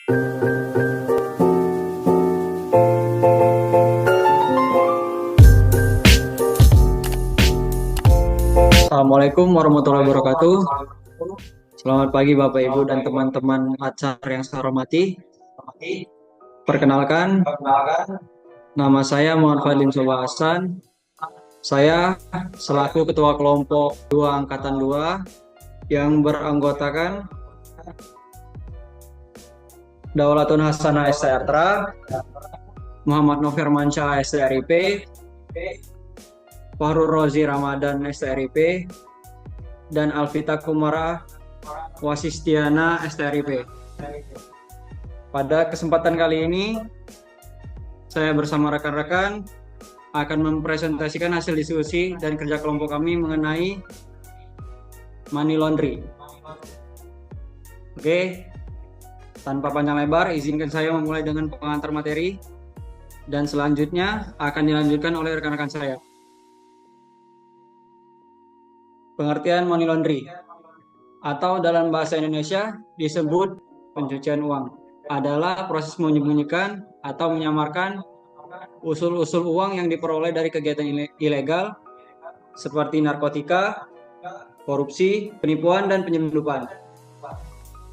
Assalamualaikum warahmatullahi wabarakatuh. Selamat pagi Bapak Ibu dan teman-teman acara yang saya hormati. Perkenalkan, nama saya Muhammad Fadlin Soba Hasan. Saya selaku Ketua Kelompok 2 Angkatan 2 yang beranggotakan Daulatun Hasanah STRA, Muhammad Nofirmansyah STRIP, Fahrul Rozi Ramadan STRIP, dan Alvita Kumara Wasistiana STRIP. Pada kesempatan kali ini, saya bersama rekan-rekan akan mempresentasikan hasil diskusi dan kerja kelompok kami mengenai money laundry. Oke, tanpa panjang lebar, izinkan saya memulai dengan pengantar materi, dan selanjutnya akan dilanjutkan oleh rekan-rekan saya. Pengertian money laundry atau dalam bahasa Indonesia disebut pencucian uang adalah proses menyembunyikan atau menyamarkan usul-usul uang yang diperoleh dari kegiatan ilegal seperti narkotika, korupsi, penipuan, dan penyelundupan,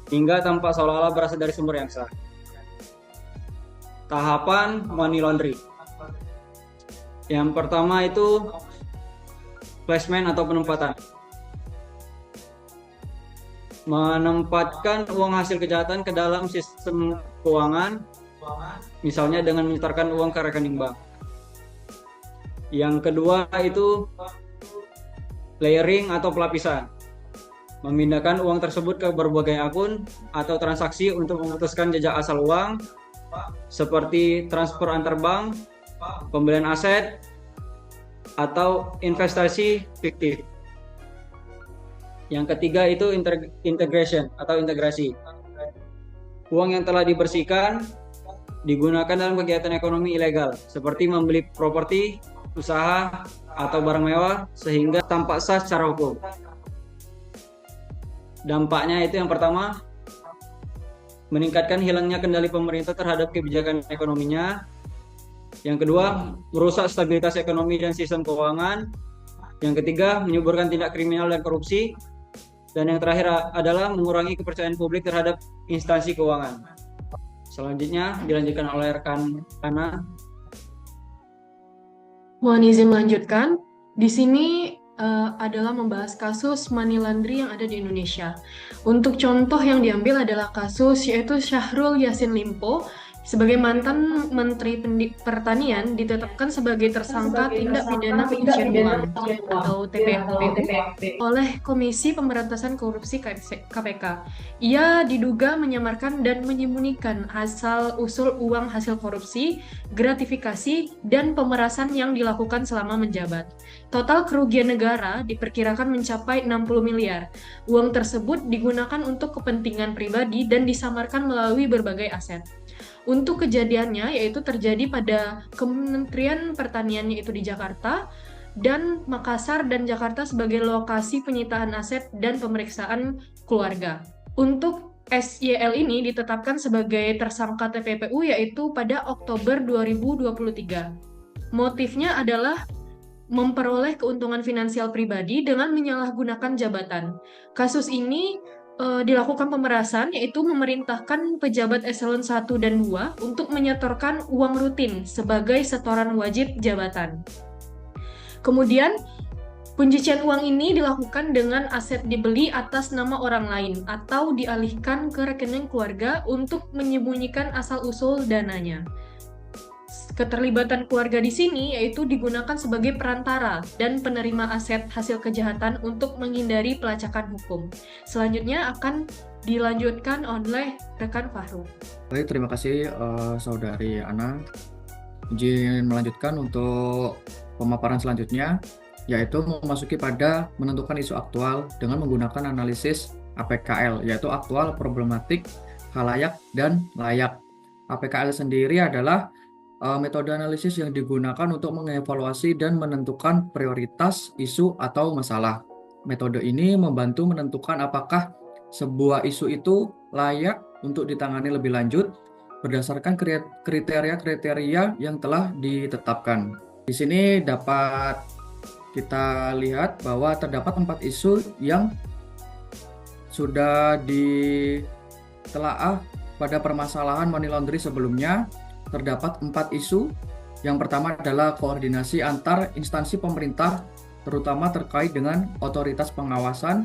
hingga tampak seolah-olah berasal dari sumber yang sah. Tahapan money laundry. Yang pertama itu placement atau penempatan. Menempatkan uang hasil kejahatan ke dalam sistem keuangan, misalnya dengan menyetorkan uang ke rekening bank. Yang kedua itu layering atau pelapisan. Memindahkan uang tersebut ke berbagai akun atau transaksi untuk memutuskan jejak asal uang, seperti transfer antar bank, pembelian aset, atau investasi fiktif. Yang ketiga itu integration atau integrasi. Uang yang telah dibersihkan digunakan dalam kegiatan ekonomi ilegal, seperti membeli properti, usaha, atau barang mewah sehingga tampak sah secara hukum. Dampaknya itu yang pertama, meningkatkan hilangnya kendali pemerintah terhadap kebijakan ekonominya. Yang kedua, merusak stabilitas ekonomi dan sistem keuangan. Yang ketiga, menyuburkan tindak kriminal dan korupsi. Dan yang terakhir adalah mengurangi kepercayaan publik terhadap instansi keuangan. Selanjutnya dilanjutkan oleh rekan Ana. Mohon izin melanjutkan. Di sini adalah membahas kasus money laundry yang ada di Indonesia. Untuk contoh yang diambil adalah kasus yaitu Syahrul Yassin Limpo sebagai mantan Menteri Pertanian ditetapkan sebagai tersangka tindak pidana pencucian uang atau TPPU oleh Komisi Pemberantasan Korupsi KPK. Ia diduga menyamarkan dan menyembunyikan asal-usul uang hasil korupsi, gratifikasi, dan pemerasan yang dilakukan selama menjabat. Total kerugian negara diperkirakan mencapai 60 miliar. Uang tersebut digunakan untuk kepentingan pribadi dan disamarkan melalui berbagai aset. Untuk kejadiannya yaitu terjadi pada Kementerian Pertanian yaitu di Jakarta, dan Makassar dan Jakarta sebagai lokasi penyitaan aset dan pemeriksaan keluarga. Untuk SYL ini ditetapkan sebagai tersangka TPPU yaitu pada Oktober 2023. Motifnya adalah memperoleh keuntungan finansial pribadi dengan menyalahgunakan jabatan. Kasus ini dilakukan pemerasan, yaitu memerintahkan pejabat eselon 1 dan 2 untuk menyetorkan uang rutin sebagai setoran wajib jabatan. Kemudian, pencucian uang ini dilakukan dengan aset dibeli atas nama orang lain atau dialihkan ke rekening keluarga untuk menyembunyikan asal-usul dananya. Keterlibatan keluarga di sini yaitu digunakan sebagai perantara dan penerima aset hasil kejahatan untuk menghindari pelacakan hukum. Selanjutnya akan dilanjutkan oleh rekan Fahru. Baik, terima kasih Saudari Ana. Izin melanjutkan untuk pemaparan selanjutnya, yaitu memasuki pada menentukan isu aktual dengan menggunakan analisis APKL, yaitu aktual, problematik, khalayak, dan layak. APKL sendiri adalah metode analisis yang digunakan untuk mengevaluasi dan menentukan prioritas isu atau masalah. Metode ini membantu menentukan apakah sebuah isu itu layak untuk ditangani lebih lanjut berdasarkan kriteria-kriteria yang telah ditetapkan. Di sini dapat kita lihat bahwa terdapat 4 isu yang sudah ditelaah pada permasalahan money laundry sebelumnya. Terdapat 4 isu. Yang pertama adalah koordinasi antar instansi pemerintah, terutama terkait dengan otoritas pengawasan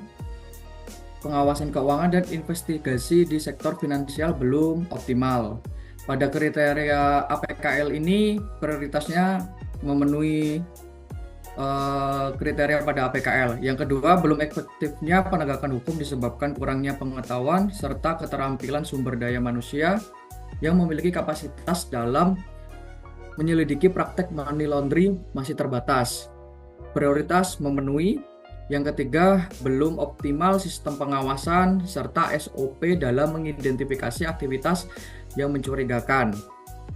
keuangan dan investigasi di sektor finansial belum optimal. Pada kriteria APKL ini prioritasnya memenuhi kriteria pada APKL. Yang kedua, belum efektifnya penegakan hukum disebabkan kurangnya pengetahuan serta keterampilan sumber daya manusia yang memiliki kapasitas dalam menyelidiki praktek money laundry masih terbatas. Prioritas memenuhi. Yang ketiga, belum optimal sistem pengawasan serta SOP dalam mengidentifikasi aktivitas yang mencurigakan.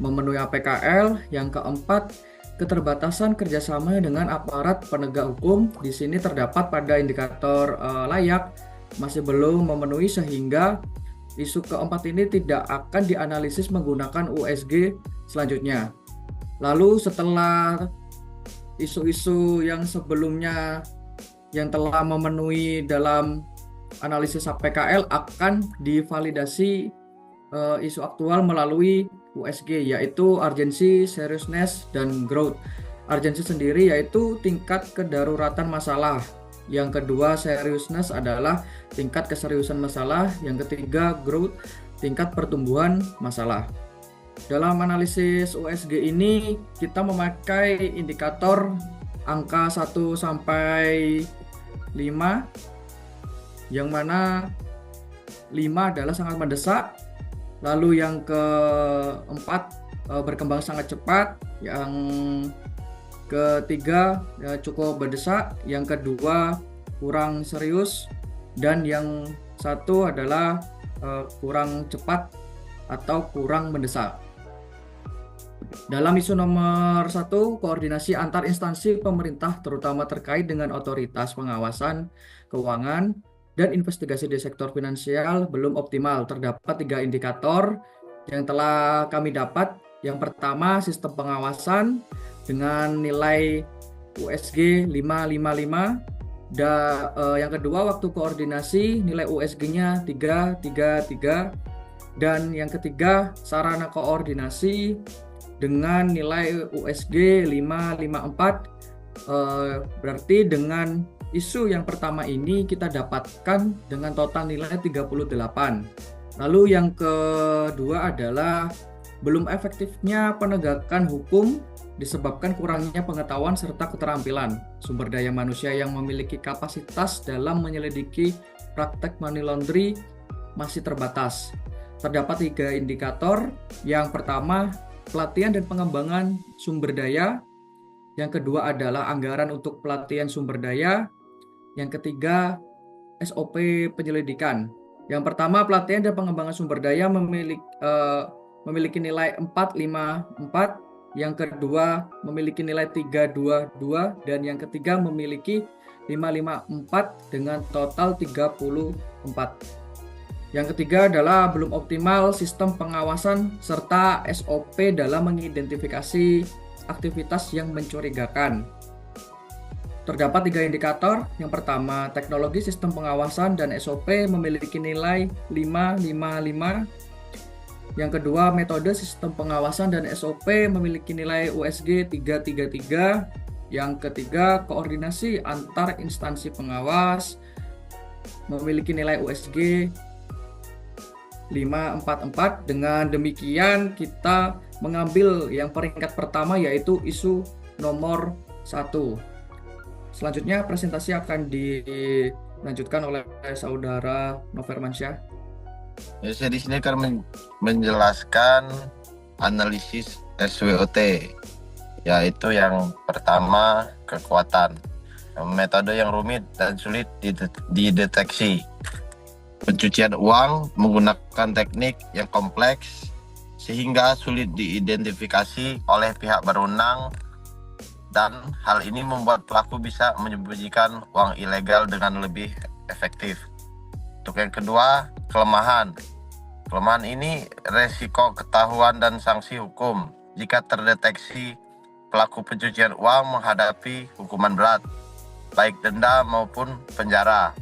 Memenuhi APKL. Yang keempat, keterbatasan kerjasama dengan aparat penegak hukum. Di sini terdapat pada indikator layak masih belum memenuhi, sehingga isu keempat ini tidak akan dianalisis menggunakan USG selanjutnya. Lalu setelah isu-isu yang sebelumnya yang telah memenuhi dalam analisis APKL akan divalidasi isu aktual melalui USG, yaitu urgency, seriousness, dan growth. Urgency sendiri yaitu tingkat kedaruratan masalah. Yang kedua, seriousness adalah tingkat keseriusan masalah. Yang ketiga, growth, tingkat pertumbuhan masalah. Dalam analisis USG ini kita memakai indikator angka 1 sampai 5, yang mana 5 adalah sangat mendesak. Lalu yang keempat berkembang sangat cepat, yang ketiga cukup mendesak, yang kedua kurang serius, dan yang satu adalah kurang cepat atau kurang mendesak. Dalam isu nomor 1, koordinasi antar instansi pemerintah terutama terkait dengan otoritas pengawasan keuangan dan investigasi di sektor finansial belum optimal. Terdapat 3 indikator yang telah kami dapat. Yang pertama, sistem pengawasan dengan nilai USG 555. Yang kedua, waktu koordinasi nilai USG-nya 333. Dan yang ketiga, sarana koordinasi dengan nilai USG 554. Berarti dengan isu yang pertama ini kita dapatkan dengan total nilai 38. Lalu yang kedua adalah belum efektifnya penegakan hukum disebabkan kurangnya pengetahuan serta keterampilan sumber daya manusia yang memiliki kapasitas dalam menyelidiki praktek money laundry masih terbatas. Terdapat 3 indikator. Yang pertama, pelatihan dan pengembangan sumber daya. Yang kedua adalah anggaran untuk pelatihan sumber daya. Yang ketiga, SOP penyelidikan. Yang pertama, pelatihan dan pengembangan sumber daya memiliki nilai 454. Yang kedua memiliki nilai 322. Dan yang ketiga memiliki 554 dengan total 34. Yang ketiga adalah belum optimal sistem pengawasan serta SOP dalam mengidentifikasi aktivitas yang mencurigakan. Terdapat 3 indikator. Yang pertama, teknologi sistem pengawasan dan SOP memiliki nilai 555. Yang kedua, metode sistem pengawasan dan SOP memiliki nilai USG 333. Yang ketiga, koordinasi antar instansi pengawas memiliki nilai USG 544. Dengan demikian kita mengambil yang peringkat pertama, yaitu isu nomor 1. Selanjutnya presentasi akan dilanjutkan oleh saudara Novermansyah. Ya, saya di sini akan menjelaskan analisis SWOT, yaitu yang pertama kekuatan, metode yang rumit dan sulit dideteksi. Pencucian uang menggunakan teknik yang kompleks sehingga sulit diidentifikasi oleh pihak berwenang, dan hal ini membuat pelaku bisa menyembunyikan uang ilegal dengan lebih efektif. Untuk yang kedua, kelemahan. Kelemahan ini resiko ketahuan dan sanksi hukum jika terdeteksi pelaku pencucian uang menghadapi hukuman berat, baik denda maupun penjara.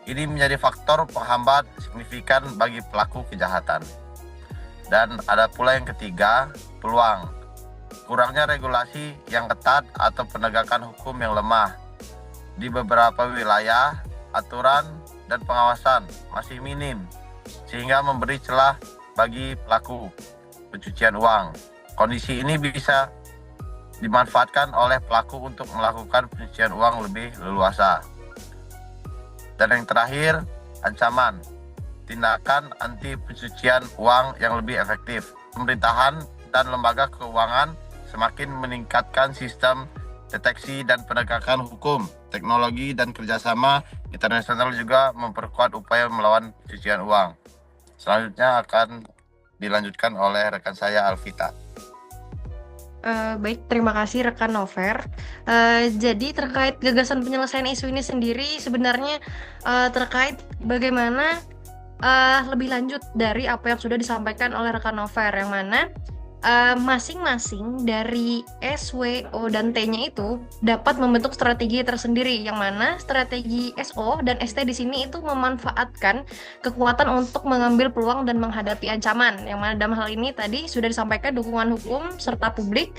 Ini menjadi faktor penghambat signifikan bagi pelaku kejahatan. Dan ada pula yang ketiga, peluang. Kurangnya regulasi yang ketat atau penegakan hukum yang lemah. Di beberapa wilayah, aturan dan pengawasan masih minim, sehingga memberi celah bagi pelaku pencucian uang. Kondisi ini bisa dimanfaatkan oleh pelaku untuk melakukan pencucian uang lebih leluasa. Dan yang terakhir, ancaman. Tindakan anti pencucian uang yang lebih efektif. Pemerintahan dan lembaga keuangan semakin meningkatkan sistem deteksi dan penegakan hukum. Teknologi dan kerjasama internasional juga memperkuat upaya melawan pencucian uang. Selanjutnya akan dilanjutkan oleh rekan saya Alvita. Baik, terima kasih rekan Nover. Jadi terkait gagasan penyelesaian isu ini sendiri sebenarnya terkait bagaimana lebih lanjut dari apa yang sudah disampaikan oleh rekan Nover, yang mana masing-masing dari SWO dan T-nya itu dapat membentuk strategi tersendiri, yang mana strategi SO dan ST di sini itu memanfaatkan kekuatan untuk mengambil peluang dan menghadapi ancaman, yang mana dalam hal ini tadi sudah disampaikan dukungan hukum serta publik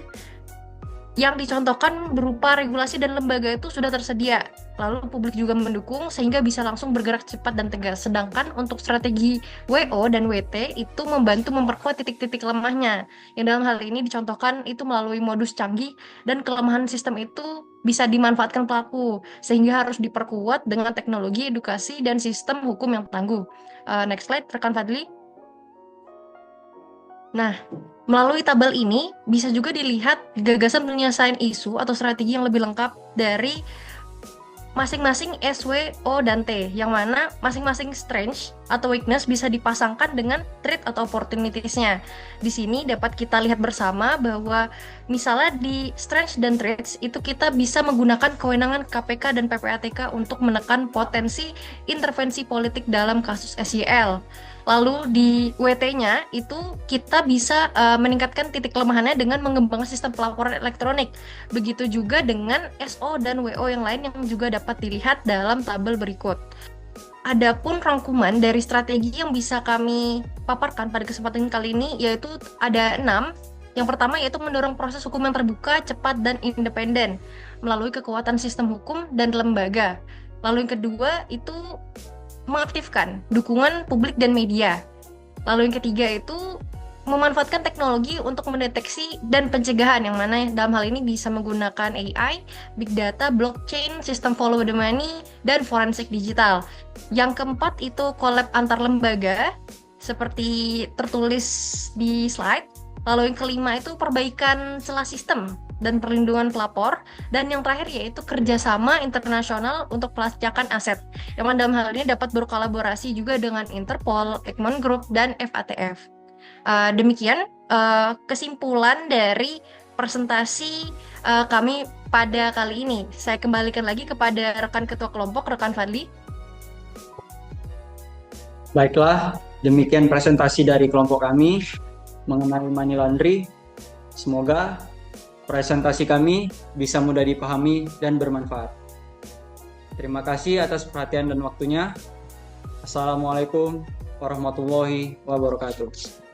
yang dicontohkan berupa regulasi dan lembaga itu sudah tersedia. Lalu publik juga mendukung sehingga bisa langsung bergerak cepat dan tegas. Sedangkan untuk strategi WO dan WT itu membantu memperkuat titik-titik lemahnya. Yang dalam hal ini dicontohkan itu melalui modus canggih dan kelemahan sistem itu bisa dimanfaatkan pelaku. Sehingga harus diperkuat dengan teknologi, edukasi, dan sistem hukum yang tangguh. Next slide, rekan Fadli. Nah, melalui tabel ini bisa juga dilihat gagasan penyelesaian isu atau strategi yang lebih lengkap dari masing-masing SWO dan T, yang mana masing-masing strength atau weakness bisa dipasangkan dengan threat atau opportunities-nya. Di sini dapat kita lihat bersama bahwa misalnya di strength dan threats itu kita bisa menggunakan kewenangan KPK dan PPATK untuk menekan potensi intervensi politik dalam kasus SYL. Lalu di WT-nya itu kita bisa meningkatkan titik kelemahannya dengan mengembangkan sistem pelaporan elektronik. Begitu juga dengan SO dan WO yang lain yang juga dapat dilihat dalam tabel berikut. Adapun rangkuman dari strategi yang bisa kami paparkan pada kesempatan kali ini yaitu ada 6. Yang pertama yaitu mendorong proses hukum yang terbuka, cepat, dan independen melalui kekuatan sistem hukum dan lembaga. Lalu yang kedua itu mengaktifkan dukungan publik dan media. Lalu yang ketiga itu memanfaatkan teknologi untuk mendeteksi dan pencegahan, yang mana dalam hal ini bisa menggunakan AI, big data, blockchain, sistem follow the money, dan forensik digital. Yang keempat itu collab antar lembaga seperti tertulis di slide. Lalu yang kelima itu perbaikan celah sistem dan perlindungan pelapor. Dan yang terakhir yaitu kerjasama internasional untuk pelacakan aset, yang dalam hal ini dapat berkolaborasi juga dengan Interpol, Egmont Group, dan FATF. Demikian kesimpulan dari presentasi kami pada kali ini. Saya kembalikan lagi kepada rekan ketua kelompok, rekan Fadli. Baiklah, demikian presentasi dari kelompok kami mengenai money laundry. Semoga presentasi kami bisa mudah dipahami dan bermanfaat. Terima kasih atas perhatian dan waktunya. Assalamualaikum warahmatullahi wabarakatuh.